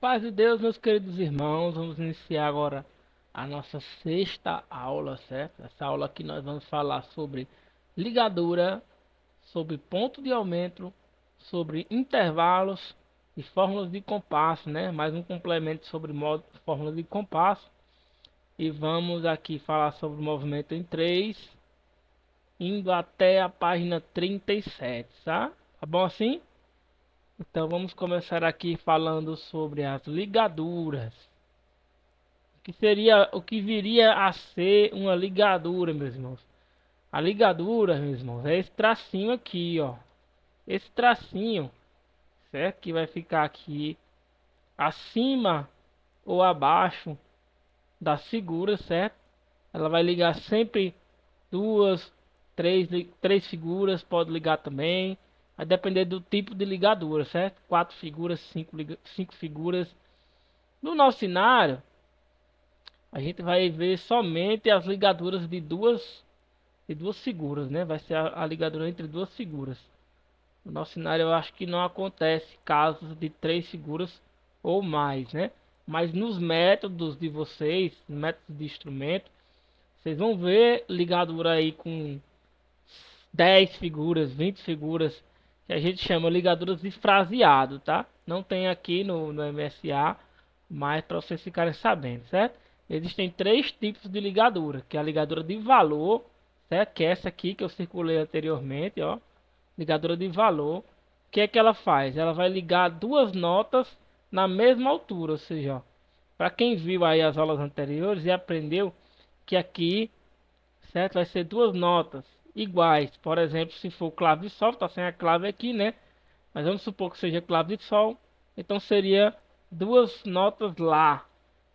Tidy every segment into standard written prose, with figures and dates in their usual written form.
Paz de Deus, meus queridos irmãos, vamos iniciar agora a nossa sexta aula, certo? Essa aula aqui nós vamos falar sobre ligadura, sobre ponto de aumento, sobre intervalos e fórmulas de compasso, né? Mais um complemento sobre fórmula de compasso. E vamos aqui falar sobre o movimento em 3, indo até a página 37, tá? Tá bom assim? Então vamos começar aqui falando sobre as ligaduras. O que viria a ser uma ligadura, meus irmãos. A ligadura, meus irmãos, é esse tracinho aqui, ó. Esse tracinho, certo? Que vai ficar aqui acima ou abaixo das figuras, certo? Ela vai ligar sempre duas, três figuras, pode ligar também. Vai depender do tipo de ligadura, certo? Quatro figuras, cinco figuras. No nosso cenário, a gente vai ver somente as ligaduras de duas figuras, né? Vai ser a ligadura entre duas figuras. No nosso cenário eu acho que não acontece casos de três figuras ou mais, né? Mas nos métodos de vocês, métodos de instrumento, vocês vão ver ligadura aí com 10 figuras, 20 figuras, que a gente chama ligaduras de fraseado, tá? Não tem aqui no MSA, mas para vocês ficarem sabendo, certo? Existem três tipos de ligadura, que é a ligadura de valor, certo? Que é essa aqui que eu circulei anteriormente, ó. Ligadura de valor. O que é que ela faz? Ela vai ligar duas notas na mesma altura, ou seja, para quem viu aí as aulas anteriores e aprendeu que aqui, certo, vai ser duas notas iguais. Por exemplo, se for clave de sol, tá sem a clave aqui, né? Mas vamos supor que seja clave de sol, então seria duas notas lá,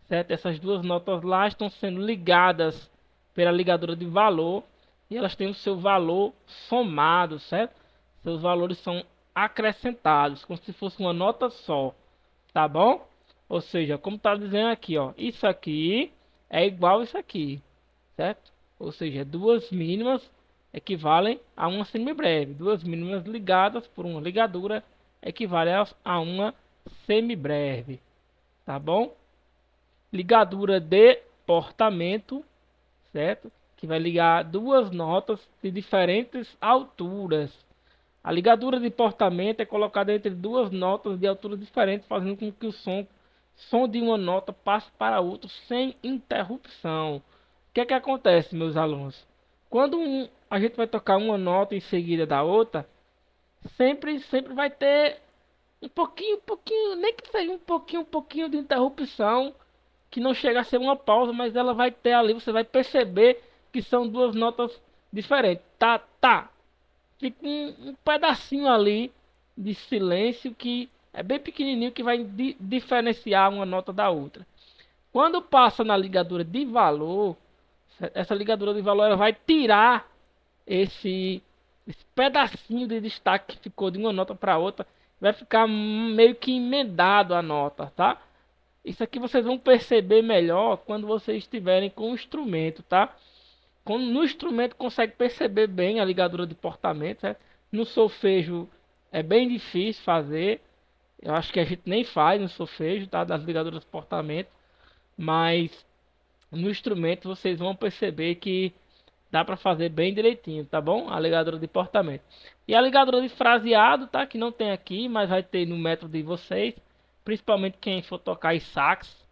certo? Essas duas notas lá estão sendo ligadas pela ligadura de valor e elas têm o seu valor somado, certo? Seus valores são acrescentados, como se fosse uma nota só, tá bom? Ou seja, como está dizendo aqui, ó, isso aqui é igual a isso aqui, certo? Ou seja, duas mínimas equivalem a uma semibreve. Duas mínimas ligadas por uma ligadura equivale a uma semibreve, tá bom? Ligadura de portamento, certo? Que vai ligar duas notas de diferentes alturas. A ligadura de portamento é colocada entre duas notas de alturas diferentes, fazendo com que o som de uma nota passe para outra sem interrupção. O que é que acontece, meus alunos? Quando a gente vai tocar uma nota em seguida da outra, sempre vai ter um pouquinho, nem que seja um pouquinho de interrupção, que não chega a ser uma pausa, mas ela vai ter ali, você vai perceber que são duas notas diferentes. Tá, tá. Fica um pedacinho ali de silêncio que é bem pequenininho, que vai diferenciar uma nota da outra. Quando passa na ligadura de valor, essa ligadura de valor ela vai tirar esse, esse pedacinho de destaque que ficou de uma nota para outra, vai ficar meio que emendado a nota, tá? Isso aqui vocês vão perceber melhor quando vocês estiverem com o instrumento, tá? Quando no instrumento consegue perceber bem a ligadura de portamento, certo? No solfejo é bem difícil fazer. Eu acho que a gente nem faz no solfejo, tá? Das ligaduras de portamento, mas no instrumento vocês vão perceber que dá para fazer bem direitinho, tá bom? A ligadura de portamento. E a ligadura de fraseado, tá? Que não tem aqui, mas vai ter no método de vocês, principalmente quem for tocar em sax,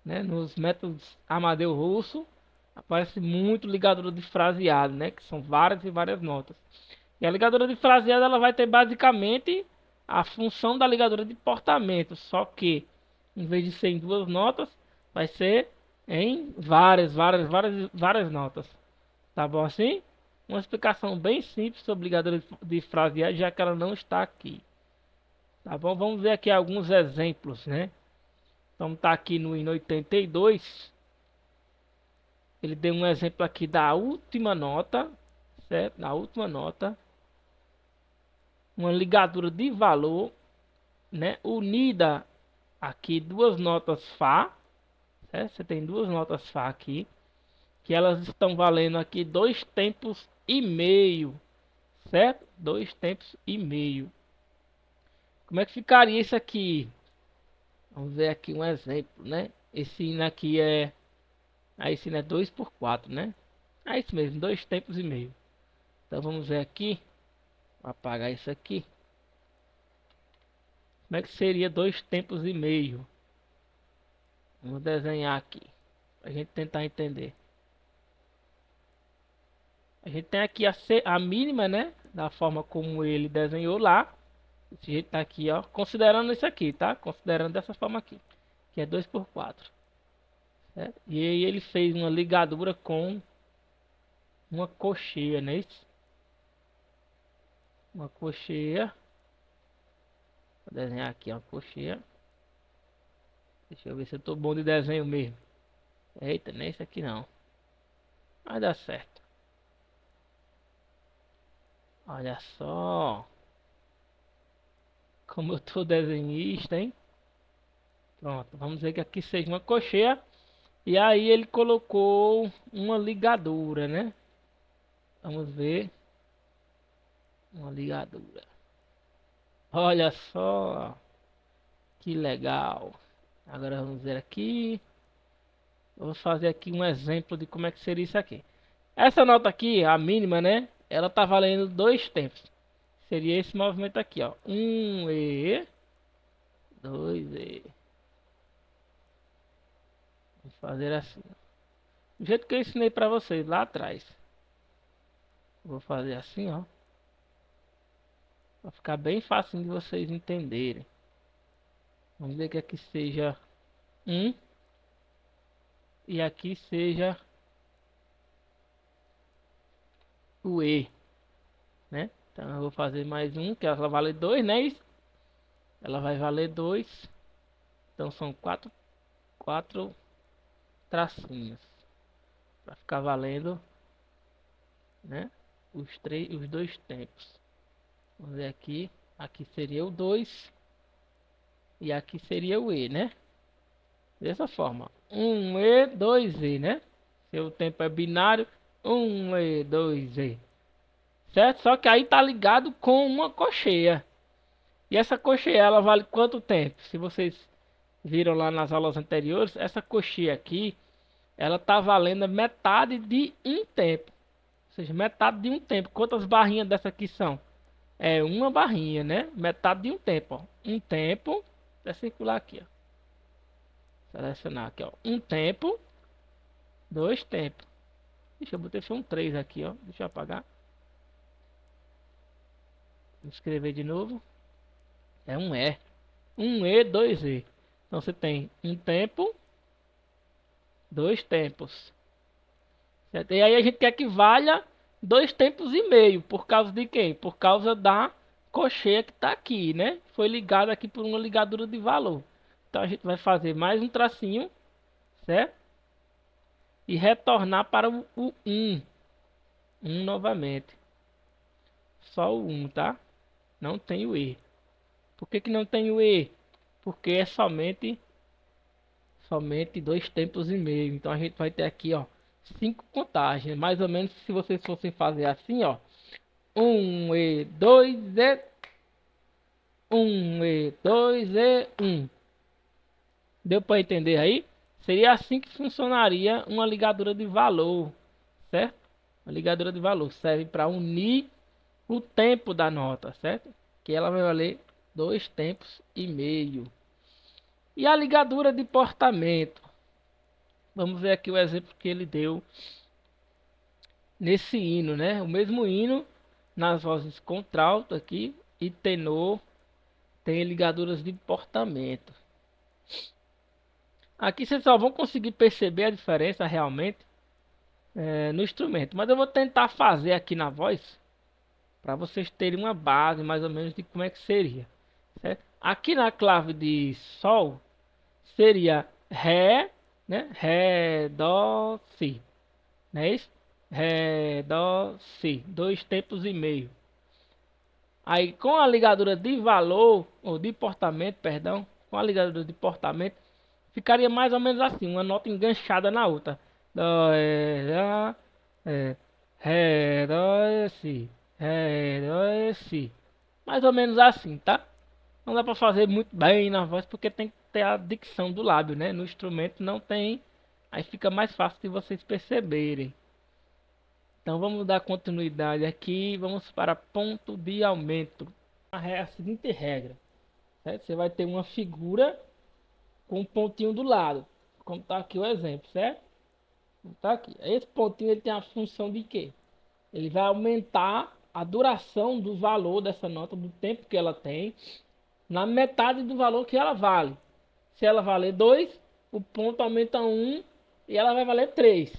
né? Nos métodos Amadeu Russo aparece muito ligadura de fraseado, né? Que são várias e várias notas. E a ligadura de fraseado ela vai ter basicamente a função da ligadura de portamento, só que em vez de ser em duas notas, vai ser em várias notas. Tá bom assim? Uma explicação bem simples sobre ligadura de fraseado, já que ela não está aqui. Tá bom? Vamos ver aqui alguns exemplos, né? Vamos estar aqui no hino 82. Ele deu um exemplo aqui da última nota, certo? Na última nota, uma ligadura de valor, né? Unida aqui duas notas Fá, certo? Você tem duas notas Fá aqui, que elas estão valendo aqui dois tempos e meio, certo? Dois tempos e meio. Como é que ficaria isso aqui? Vamos ver aqui um exemplo, né? Esse hino aqui é... esse hino é 2 por 4, né? É isso mesmo, 2 tempos e meio. Então vamos ver aqui. Vou apagar isso aqui. Como é que seria 2 tempos e meio? Vamos desenhar aqui. Pra gente tentar entender. A gente tem aqui a mínima, né? Da forma como ele desenhou lá. Esse jeito tá aqui, ó. Considerando isso aqui, tá? Considerando dessa forma aqui. Que é 2 por 4. Certo? E aí ele fez uma ligadura com uma cocheia, né? Uma cocheia. Vou desenhar aqui uma cocheia. Deixa eu ver se eu tô bom de desenho mesmo. Eita, nem esse aqui não. Vai dar certo. Olha só. Como eu tô desenhista, hein? Pronto, vamos ver que aqui seja uma cocheia. E aí ele colocou uma ligadura, né? Vamos ver. Uma ligadura. Olha só. Que legal. Agora vamos ver aqui. Vou fazer aqui um exemplo de como é que seria isso aqui. Essa nota aqui, a mínima, né? Ela tá valendo 2 tempos. Seria esse movimento aqui, ó. 1 E, 2 E. Vamos fazer assim. Do jeito que eu ensinei pra vocês lá atrás. Vou fazer assim, ó. Pra ficar bem fácil de vocês entenderem. Vamos ver que aqui seja 1 e aqui seja o E, né? Então eu vou fazer mais um, que ela vale 2, né? Ela vai valer 2. Então são quatro tracinhos. Para ficar valendo, né? Os 2 tempos. Vamos ver aqui. Aqui seria o 2 e aqui seria o E, né? Dessa forma. 1 E, 2 E, né? Se o tempo é binário, 1 E, 2 E. Certo? Só que aí tá ligado com uma cocheia. E essa cocheia, ela vale quanto tempo? Se vocês viram lá nas aulas anteriores, essa cocheia aqui, ela tá valendo metade de um tempo. Ou seja, metade de um tempo. Quantas barrinhas dessa aqui são? É uma barrinha, né? Metade de um tempo, ó. Um tempo. Vai circular aqui, ó. Selecionar aqui, ó. Um tempo. 2 tempos. Deixa eu botar um 3 aqui, ó. Deixa eu apagar. Vou escrever de novo. É um E. 1 E, 2 E. Então você tem um tempo, 2 tempos. Certo? E aí a gente quer que valha 2 tempos e meio. Por causa de quem? Por causa da cocheia que está aqui, né? Foi ligada aqui por uma ligadura de valor. Então a gente vai fazer mais um tracinho, certo? E retornar para o 1. 1 novamente. Só o 1, tá? Não tem o E. Por que que não tem o E? Porque é somente 2 tempos e meio. Então a gente vai ter aqui, ó, 5 contagens. Mais ou menos se vocês fossem fazer assim, ó. 1 E, 2 E, 1 E, 2 E, 1. Deu para entender aí? Seria assim que funcionaria uma ligadura de valor, certo? Uma ligadura de valor serve para unir o tempo da nota, certo? Que ela vai valer 2 tempos e meio. E a ligadura de portamento? Vamos ver aqui o exemplo que ele deu nesse hino, né? O mesmo hino nas vozes contralto aqui e tenor tem ligaduras de portamento. Aqui vocês só vão conseguir perceber a diferença realmente no instrumento, mas eu vou tentar fazer aqui na voz para vocês terem uma base mais ou menos de como é que seria, certo? Aqui na clave de sol seria ré, né? Ré, dó, si, não é isso? Ré, dó, si, 2 tempos e meio. Aí com a ligadura de valor, ou de portamento, perdão, com a ligadura de portamento, ficaria mais ou menos assim, uma nota enganchada na outra. Dó, ré, ré, dó, si, ré, dó, si. Mais ou menos assim, tá? Não dá para fazer muito bem na voz porque tem que ter a dicção do lábio, né? No instrumento não tem, aí fica mais fácil de vocês perceberem. Então vamos dar continuidade aqui, vamos para ponto de aumento. A seguinte regra, certo? Você vai ter uma figura com um pontinho do lado, como está aqui o exemplo, certo? Tá aqui. Esse pontinho ele tem a função de quê? Ele vai aumentar a duração do valor dessa nota, do tempo que ela tem, na metade do valor que ela vale. Se ela valer 2, o ponto aumenta 1 e ela vai valer 3.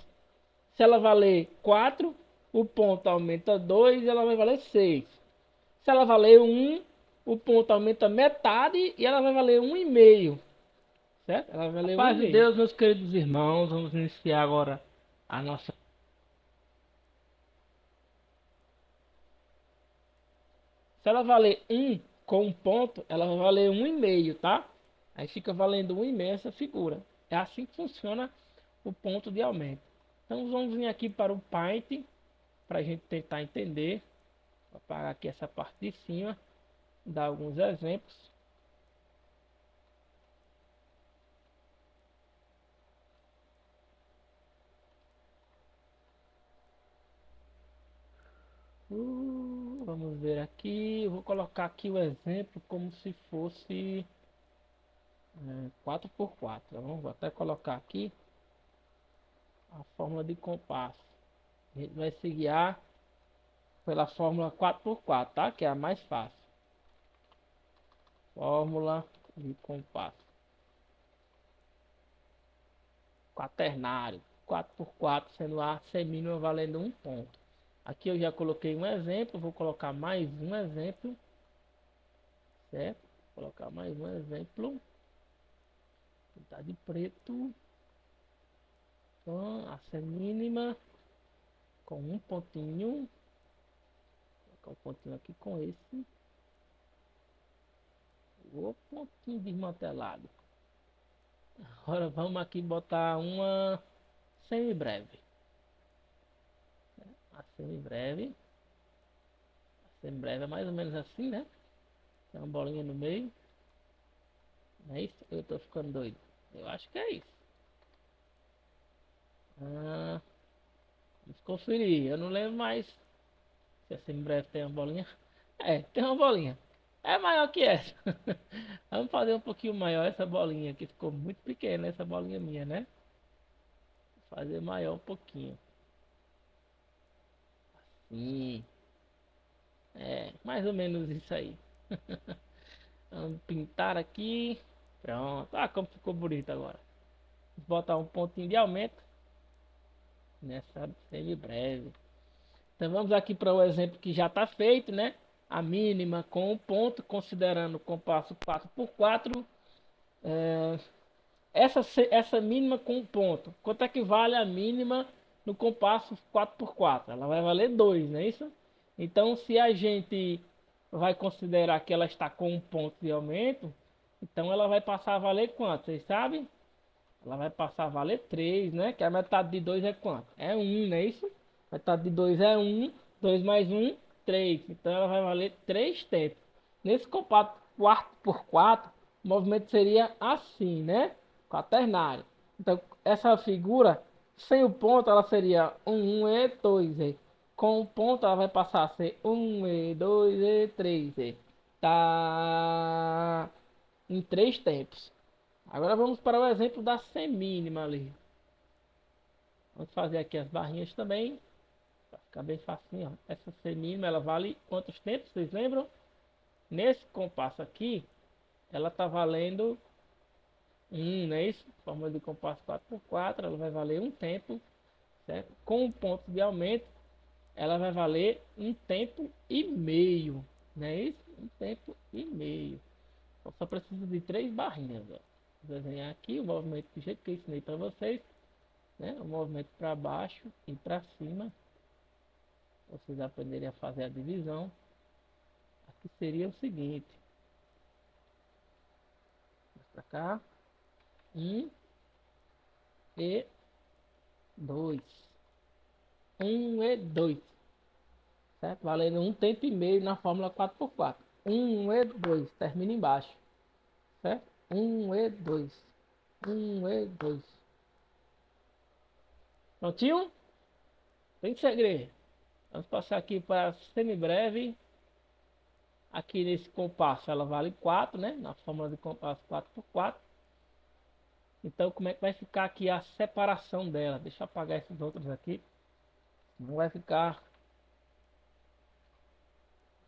Se ela valer 4, o ponto aumenta 2 e ela vai valer 6. Se ela valer 1, o ponto aumenta metade e ela vai valer 1,5. Certo? Ela vai valer 1,5. Paz de Deus, meus queridos irmãos, vamos iniciar agora a nossa. Se ela valer 1 com um ponto, ela vai valer 1,5, tá? Aí fica valendo 1,5 essa figura. É assim que funciona o ponto de aumento. Então vamos vir aqui para o Paint, para a gente tentar entender. Vou apagar aqui essa parte de cima, dar alguns exemplos. Vamos ver aqui, eu vou colocar aqui o exemplo como se fosse 4x4. Vamos até colocar aqui a fórmula de compasso. A gente vai se guiar pela fórmula 4x4, tá? Que é a mais fácil. Fórmula de compasso. Quaternário. 4x4 sendo a semínima valendo um ponto. Aqui eu já coloquei um exemplo, vou colocar mais um exemplo. Certo? Vou colocar mais um exemplo. Tá de preto. Então, a semínima com um pontinho. Vou colocar um pontinho aqui com esse. O pontinho desmantelado. Agora vamos aqui botar uma semibreve. A semibreve. A semibreve é mais ou menos assim, né? Tem uma bolinha no meio. Não é isso? Eu tô ficando doido. Eu acho que é isso. Vamos conferir. Eu não lembro mais se a semibreve tem uma bolinha. É, tem uma bolinha. É maior que essa. Vamos fazer um pouquinho maior essa bolinha, que ficou muito pequena essa bolinha minha, né? Vou fazer maior um pouquinho. Sim. É, mais ou menos isso aí. Vamos pintar aqui. Pronto. Ah, como ficou bonito agora. Vou botar um pontinho de aumento nessa semibreve. Então vamos aqui para o exemplo que já está feito, né? A mínima com um ponto, considerando o compasso 4x4. É, essa mínima com um ponto. Quanto é que vale a mínima no compasso 4x4? Ela vai valer 2, não é isso? Então, se a gente vai considerar que ela está com um ponto de aumento, então ela vai passar a valer quanto? Vocês sabem? Ela vai passar a valer 3, né? Que a metade de 2 é quanto? É 1, não é isso? Metade de 2 é 1, 2 mais 1, 3. Então ela vai valer 3 tempos. Nesse compasso 4x4, o movimento seria assim, né? Quaternário. Então essa figura, sem o ponto, ela seria 1 e 2 e. Com o ponto, ela vai passar a ser 1 e 2 e 3 e. Tá em 3 tempos. Agora vamos para o exemplo da semínima ali. Vamos fazer aqui as barrinhas também. Para ficar bem facinho. Ó. Essa semínima ela vale quantos tempos? Vocês lembram? Nesse compasso aqui, ela está valendo 1, não é isso? Fórmula de compasso 4x4, ela vai valer um tempo. Certo? Com um ponto de aumento, ela vai valer um tempo e meio. Não é isso? Um tempo e meio. Então só preciso de 3 barrinhas. Ó. Vou desenhar aqui o movimento do jeito que eu ensinei para vocês. Né? O movimento para baixo e para cima. Vocês aprenderem a fazer a divisão. Aqui seria o seguinte. Para cá. 1 e 2. 1 e 2. Certo? Valendo um tempo e meio na fórmula 4x4. 1 e 2. Termina embaixo, certo? 1 e 2. 1 e 2. Prontinho? Tem segredo. Vamos passar aqui para semibreve. Aqui nesse compasso ela vale 4, né? Na fórmula de compasso 4 por 4. Então como é que vai ficar aqui a separação dela? Deixa eu apagar esses outros aqui. Não vai ficar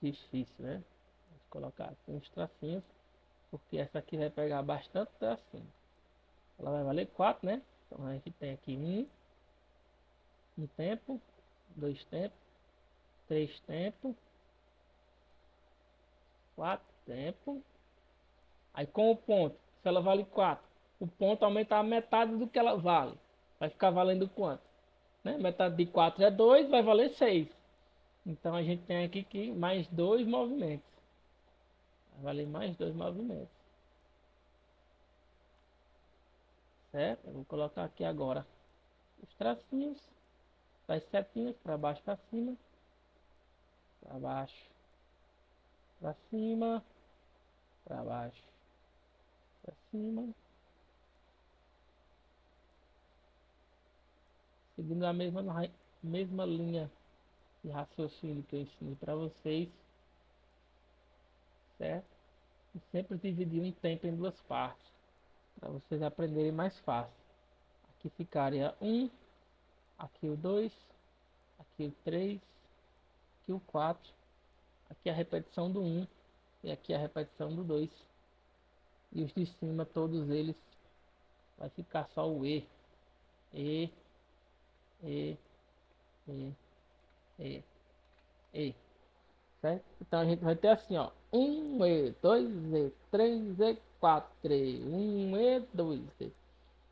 difícil, né? Vou colocar aqui uns tracinhos. Porque essa aqui vai pegar bastante tracinho. Ela vai valer 4, né? Então a gente tem aqui um tempo, 2 tempos, 3 tempos, 4 tempos. Aí com o ponto, se ela vale 4, o ponto aumenta a metade do que ela vale. Vai ficar valendo quanto? Né? Metade de 4 é 2, vai valer 6. Então a gente tem aqui que mais 2 movimentos. Vai valer mais 2 movimentos. Certo? Eu vou colocar aqui agora os tracinhos, as setinhas para baixo, para cima, para baixo, para cima, para baixo, para cima. Seguindo a mesma linha de raciocínio que eu ensinei para vocês, certo? E sempre dividir um tempo em duas partes, para vocês aprenderem mais fácil. Aqui ficaria 1, aqui o 2, aqui o 3, aqui o 4, aqui a repetição do 1 e aqui a repetição do 2. E os de cima, todos eles, vai ficar só o E. E, E, E, E, E. Certo? Então a gente vai ter assim, ó. 1 e 2 e 3 e 4 e 1 e 2 e.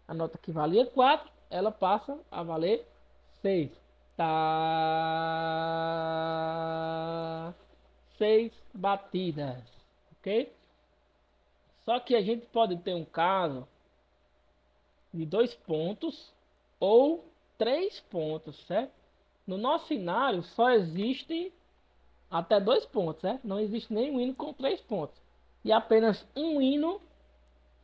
A nota que valia 4, ela passa a valer 6. Tá. 6 batidas. Ok? Só que a gente pode ter um caso de 2 pontos ou 3 pontos, certo? No nosso cenário só existe até 2 pontos, certo? Não existe nenhum hino com 3 pontos. E apenas um hino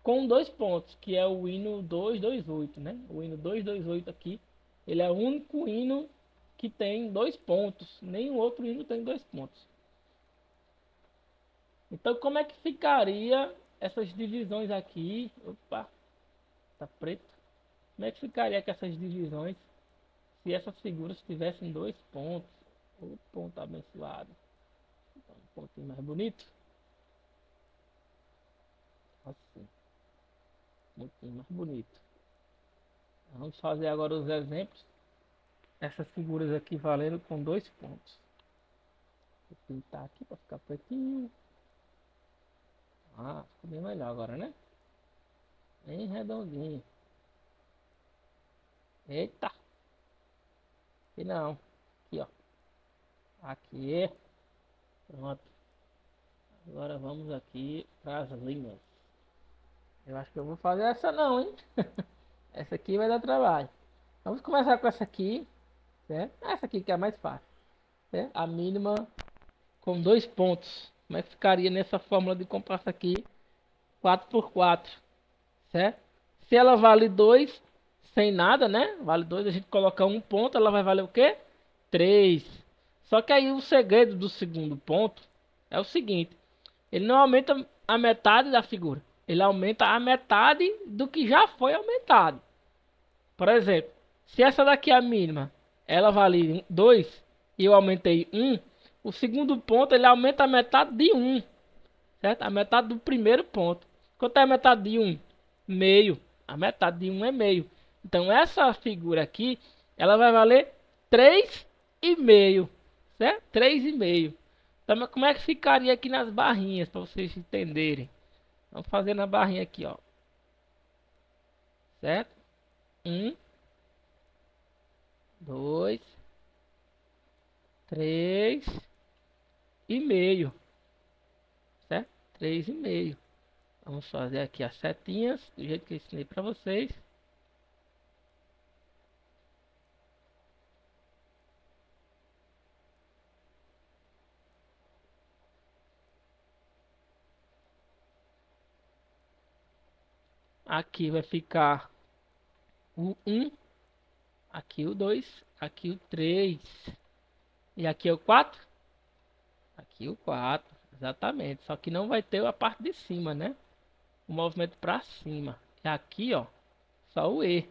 com 2 pontos, que é o hino 228, né? O hino 228 aqui, ele é o único hino que tem 2 pontos. Nenhum outro hino tem 2 pontos. Então como é que ficaria essas divisões aqui? Opa, tá preto. Como é que ficaria com essas divisões se essas figuras tivessem 2 pontos? O ponto abençoado. Então, um pontinho mais bonito. Assim, um pouquinho mais bonito. Vamos fazer agora os exemplos. Essas figuras aqui valendo com 2 pontos. Vou pintar aqui para ficar pretinho. Ah, ficou bem melhor agora, né? Bem redondinho. Eita! Aqui não. Aqui, ó. Aqui. Pronto. Agora vamos aqui para as linhas. Eu acho que eu vou fazer essa não, hein? Essa aqui vai dar trabalho. Vamos começar com essa aqui, certo? Essa aqui que é a mais fácil, certo? A mínima com 2 pontos. Como é que ficaria nessa fórmula de compasso aqui? 4 por 4, certo? Se ela vale 2 sem nada, né? Vale 2, a gente coloca um ponto, ela vai valer o quê? 3. Só que aí o segredo do segundo ponto é o seguinte: ele não aumenta a metade da figura, ele aumenta a metade do que já foi aumentado. Por exemplo, se essa daqui é a mínima, ela vale 2 e eu aumentei 1, o segundo ponto ele aumenta a metade de 1, certo? A metade do primeiro ponto. Quanto é a metade de 1? Meio. A metade de 1 é meio. Então essa figura aqui, ela vai valer 3,5, certo? 3,5. Então como é que ficaria aqui nas barrinhas, para vocês entenderem? Vamos fazer na barrinha aqui, ó. Certo? 1, 2, 3,5. Certo? 3,5. Vamos fazer aqui as setinhas, do jeito que eu ensinei para vocês. Aqui vai ficar o 1. Aqui o 2. Aqui o 3. E aqui é o 4. Aqui o 4. Exatamente. Só que não vai ter a parte de cima, né? O movimento para cima. E aqui, ó, só o E,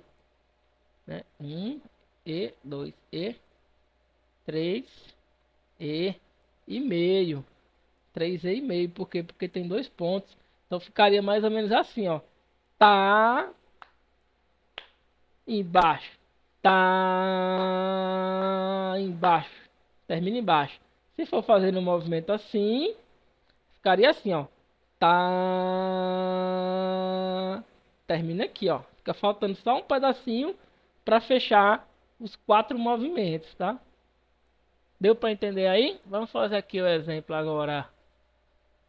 né? 1, E, 2, E, 3, e meio. 3 e meio. Por quê? Porque tem dois pontos. Então ficaria mais ou menos assim, ó. Tá embaixo. Tá embaixo. Termina embaixo. Se for fazer no movimento assim, ficaria assim, ó. Tá. Termina aqui, ó. Fica faltando só um pedacinho para fechar os 4 movimentos, tá? Deu para entender aí? Vamos fazer aqui o exemplo agora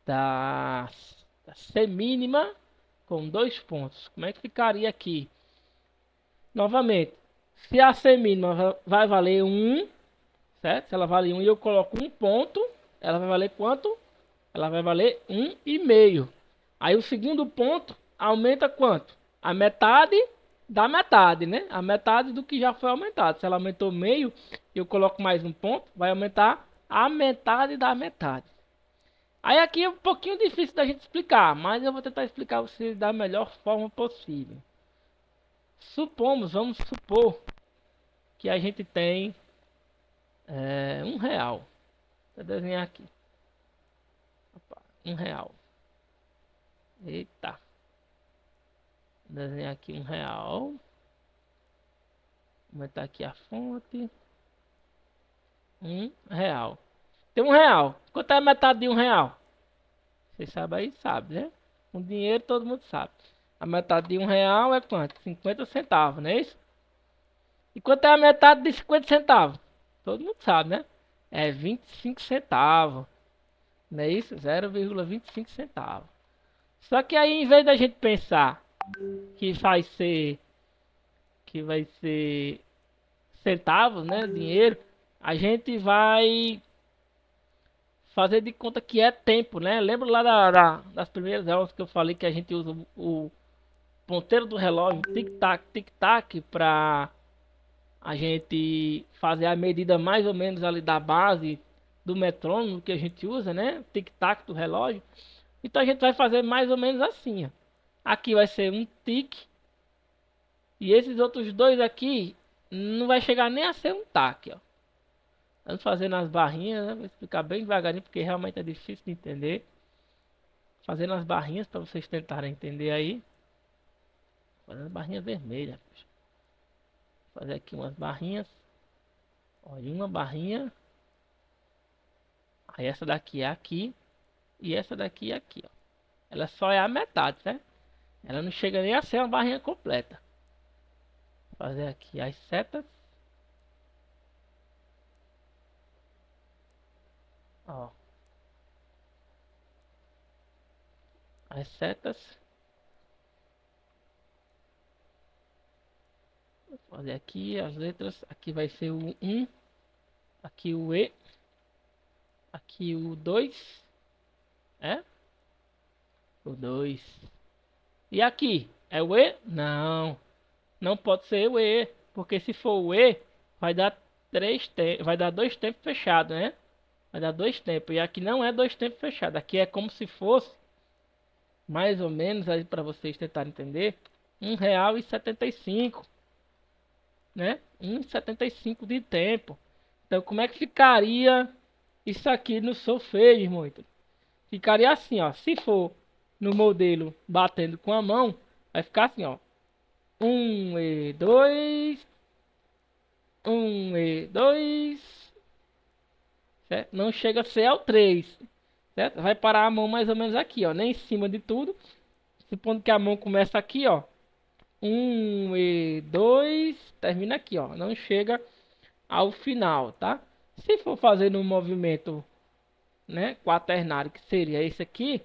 da, da semínima com 2 pontos. Como é que ficaria aqui? Novamente, se a semínima vai valer 1, certo? Se ela vale 1 e eu coloco um ponto, ela vai valer quanto? Ela vai valer 1,5. Aí o segundo ponto aumenta quanto? A metade da metade, né? A metade do que já foi aumentado. Se ela aumentou meio, eu coloco mais um ponto, vai aumentar a metade da metade. Aí aqui é um pouquinho difícil da gente explicar, mas eu vou tentar explicar você da melhor forma possível. Vamos supor que a gente tem R$ 1. Vou desenhar aqui. Opa, R$ 1. Eita. Vou desenhar aqui R$ 1. Vou aumentar aqui a fonte. R$ 1. Tem R$ 1. Quanto é a metade de R$ 1? Vocês sabem aí? Sabe, né? Com dinheiro todo mundo sabe. A metade de R$ 1 é quanto? 50 centavos, não é isso? E quanto é a metade de 50 centavos? Todo mundo sabe, né? É 25 centavos. Não é isso? 0,25 centavos. Só que aí, em vez da gente pensar que vai ser centavos, né? Dinheiro, a gente vai fazer de conta que é tempo, né? Lembra lá das primeiras aulas que eu falei que a gente usa o ponteiro do relógio, tic-tac, tic-tac, para a gente fazer a medida mais ou menos ali da base do metrônomo que a gente usa, né? Tic-tac do relógio. Então a gente vai fazer mais ou menos assim, ó. Aqui vai ser um tic e esses outros dois aqui não vai chegar nem a ser um tac, ó. Vamos fazendo as barrinhas, né? Vou explicar bem devagarinho porque realmente é difícil de entender. Fazendo as barrinhas para vocês tentarem entender aí. Fazendo barrinha vermelha. Vou fazer aqui umas barrinhas. Olha, uma barrinha. Aí essa daqui é aqui. E essa daqui é aqui, ó. Ela só é a metade, certo? Ela não chega nem a ser uma barrinha completa. Vou fazer aqui as setas. Ó. As setas. Vou fazer aqui as letras. Aqui vai ser o 1. Aqui o E. Aqui o 2. É? O 2. E aqui? É o E? Não. Não pode ser o E. Porque se for o E, vai dar vai dar 2 tempos fechados, né? Vai dar 2 tempos. E aqui não é 2 tempos fechados. Aqui é como se fosse, mais ou menos, aí para vocês tentarem entender, R$ 1,75, né? 1,75 de tempo. Então, como é que ficaria isso aqui no solfejo, irmão? Ficaria assim, ó. Se for no modelo batendo com a mão, vai ficar assim, ó. 1 e 2, 1 e 2, certo? Não chega a ser ao 3, certo? Vai parar a mão mais ou menos aqui, ó, nem em cima de tudo. Supondo que a mão começa aqui, ó. 1 e 2, termina aqui, ó. Não chega ao final, tá? Se for fazer no movimento, né, quaternário, que seria esse aqui,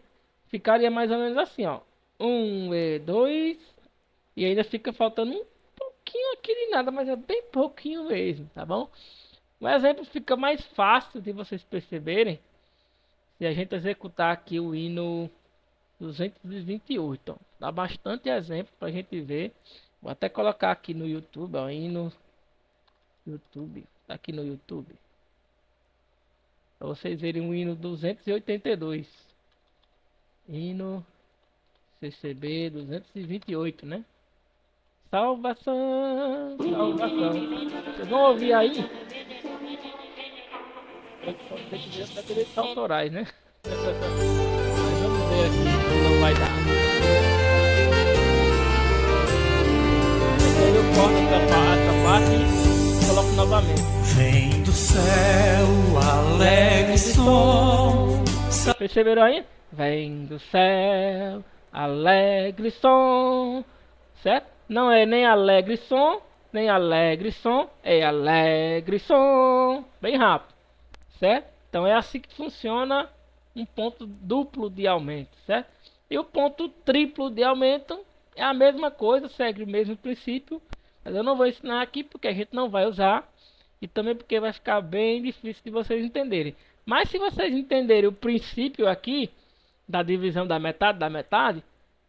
ficaria mais ou menos assim, ó. 1 e 2, e ainda fica faltando um pouquinho aqui de nada, mas é bem pouquinho mesmo, tá bom? O exemplo fica mais fácil de vocês perceberem se a gente executar aqui o hino 228, ó. Dá bastante exemplo pra gente ver. Vou até colocar aqui no YouTube, ó, hino YouTube, tá aqui no YouTube. Pra vocês verem o hino 282. Hino CCB 228, né? Salvação, salvação. Vocês vão ouvir aí? Tem que ver os direitos autorais, né? Mas vamos ver aqui se não vai dar. Aí eu corto essa parte e coloco novamente. Vem do céu, alegre som. Perceberam aí? Vem do céu, alegre som. Certo? Não é nem alegre som, nem alegre som. É alegre som. Bem rápido. Certo? Então é assim que funciona um ponto duplo de aumento. Certo? E o ponto triplo de aumento é a mesma coisa, segue o mesmo princípio. Mas eu não vou ensinar aqui porque a gente não vai usar. E também porque vai ficar bem difícil de vocês entenderem. Mas se vocês entenderem o princípio aqui da divisão da metade,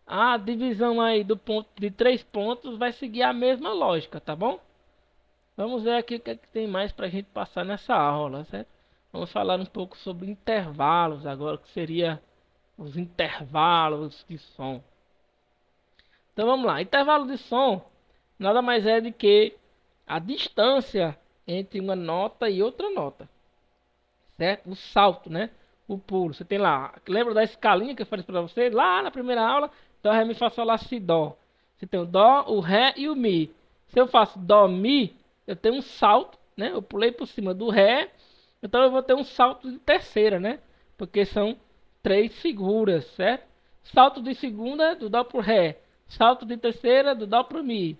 a divisão aí do ponto de 3 pontos vai seguir a mesma lógica, tá bom? Vamos ver aqui o que, é que tem mais para a gente passar nessa aula, certo? Vamos falar um pouco sobre intervalos agora, que seria os intervalos de som. Então vamos lá, intervalo de som nada mais é do que a distância entre uma nota e outra nota, certo? O salto, né? O pulo. Você tem lá, lembra da escalinha que eu falei para vocês lá na primeira aula? Dó, ré, mi, fá, sol, lá, si, dó. Você tem o dó, o ré e o mi. Se eu faço dó, mi, eu tenho um salto, né? Eu pulei por cima do ré, então eu vou ter um salto de terceira, né? Porque são 3 figuras, certo? Salto de segunda, do dó pro ré. Salto de terceira, do dó pro mi.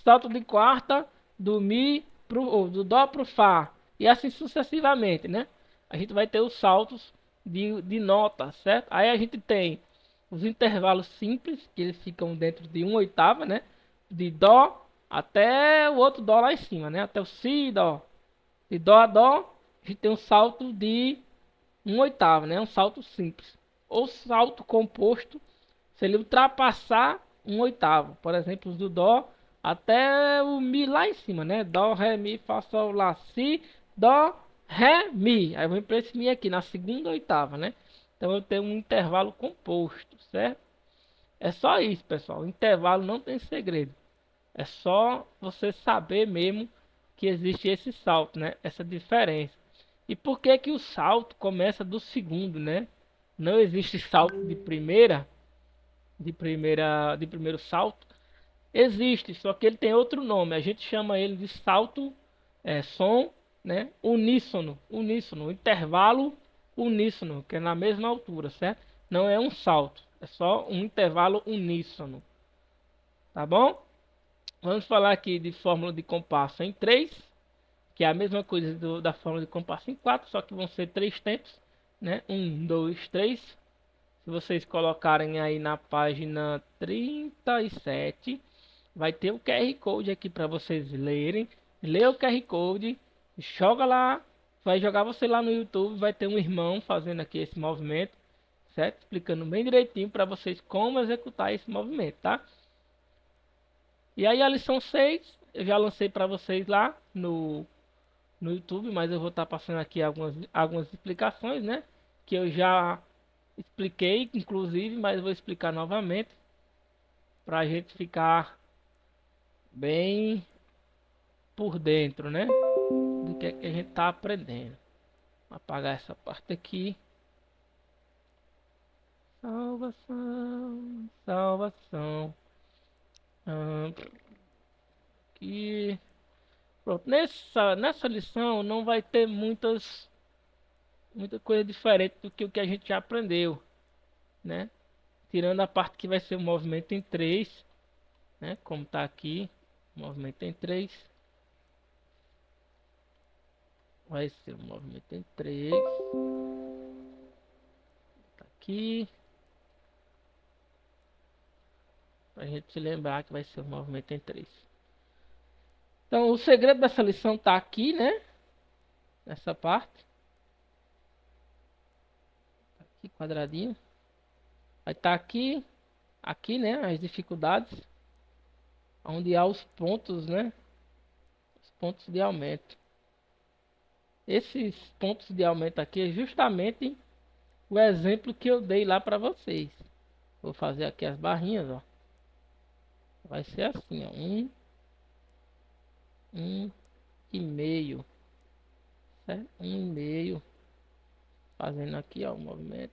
Salto de quarta, do mi ou do dó pro fá. E assim sucessivamente, né? A gente vai ter os saltos de notas, certo? Aí a gente tem os intervalos simples, que eles ficam dentro de 1/8, né? De dó até o outro dó lá em cima, né? Até o si, dó. De dó a dó, a gente tem um salto de 1/8, né? Um salto simples. Ou salto composto, se ele ultrapassar 1/8. Por exemplo, os do dó até o mi lá em cima, né? Dó, ré, mi, fá, sol, lá, si, dó, ré, mi. Aí eu vou para esse mi aqui na segunda oitava, né? Então eu tenho um intervalo composto, certo? É só isso, pessoal. O intervalo não tem segredo. É só você saber mesmo que existe esse salto, né? Essa diferença. E por que que o salto começa do segundo, né? Não existe salto de primeiro salto. Existe, só que ele tem outro nome. A gente chama ele de salto som, né? Uníssono, intervalo uníssono, que é na mesma altura, certo? Não é um salto, é só um intervalo uníssono, tá bom? Vamos falar aqui de fórmula de compasso em 3, que é a mesma coisa da fórmula de compasso em 4, só que vão ser 3 tempos, né? 1, 2, 3. Se vocês colocarem aí na página 37, vai ter o QR Code aqui para vocês lerem. Lê o QR Code, joga lá, vai jogar você lá no YouTube, vai ter um irmão fazendo aqui esse movimento, certo? Explicando bem direitinho para vocês como executar esse movimento, tá? E aí a lição 6, eu já lancei para vocês lá no YouTube, mas eu vou estar passando aqui algumas explicações, né? Que eu já expliquei, inclusive, mas vou explicar novamente para a gente ficar bem por dentro, né? Do que é que a gente está aprendendo. Vou apagar essa parte aqui. Salvação, salvação. Aqui. Pronto. Nessa lição não vai ter muita coisa diferente do que o que a gente já aprendeu, né? Tirando a parte que vai ser o movimento em 3, né? Como está aqui, movimento em 3. Vai ser o movimento em 3. Tá aqui. Pra gente se lembrar que vai ser o movimento em 3. Então, o segredo dessa lição tá aqui, né? Nessa parte. Tá aqui, quadradinho. Vai estar aqui, aqui, né, as dificuldades, onde há os pontos, né, os pontos de aumento. Esses pontos de aumento aqui é justamente o exemplo que eu dei lá para vocês. Vou fazer aqui as barrinhas, ó. Vai ser assim, ó, 1,5, certo? 1,5, fazendo aqui, ó, o movimento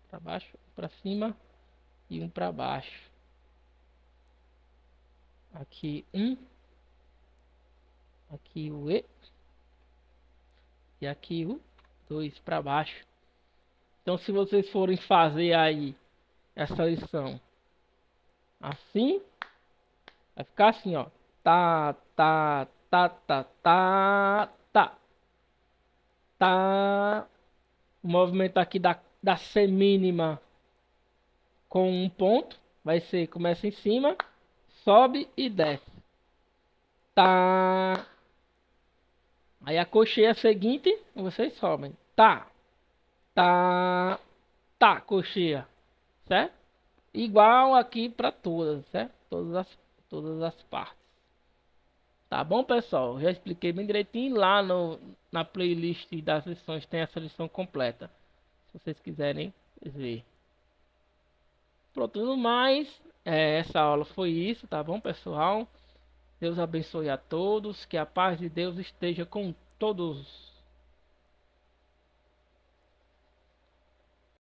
para baixo, para cima e um para baixo. Aqui aqui o e aqui o 2 para baixo. Então, se vocês forem fazer aí essa lição assim, vai ficar assim, ó. Tá, tá, tá, tá, tá, tá, tá. O movimento aqui da C mínima com um ponto vai ser, começa em cima, sobe e desce. Tá. Aí a cocheia seguinte, vocês sobem. Tá, tá, tá, cocheia, certo? Igual aqui para todas, certo? Todas as partes. Tá bom, pessoal? Já expliquei bem direitinho lá na playlist das lições, tem essa lição completa. Se vocês quiserem ver. Pronto, no mais, essa aula foi isso, tá bom, pessoal? Deus abençoe a todos, que a paz de Deus esteja com todos.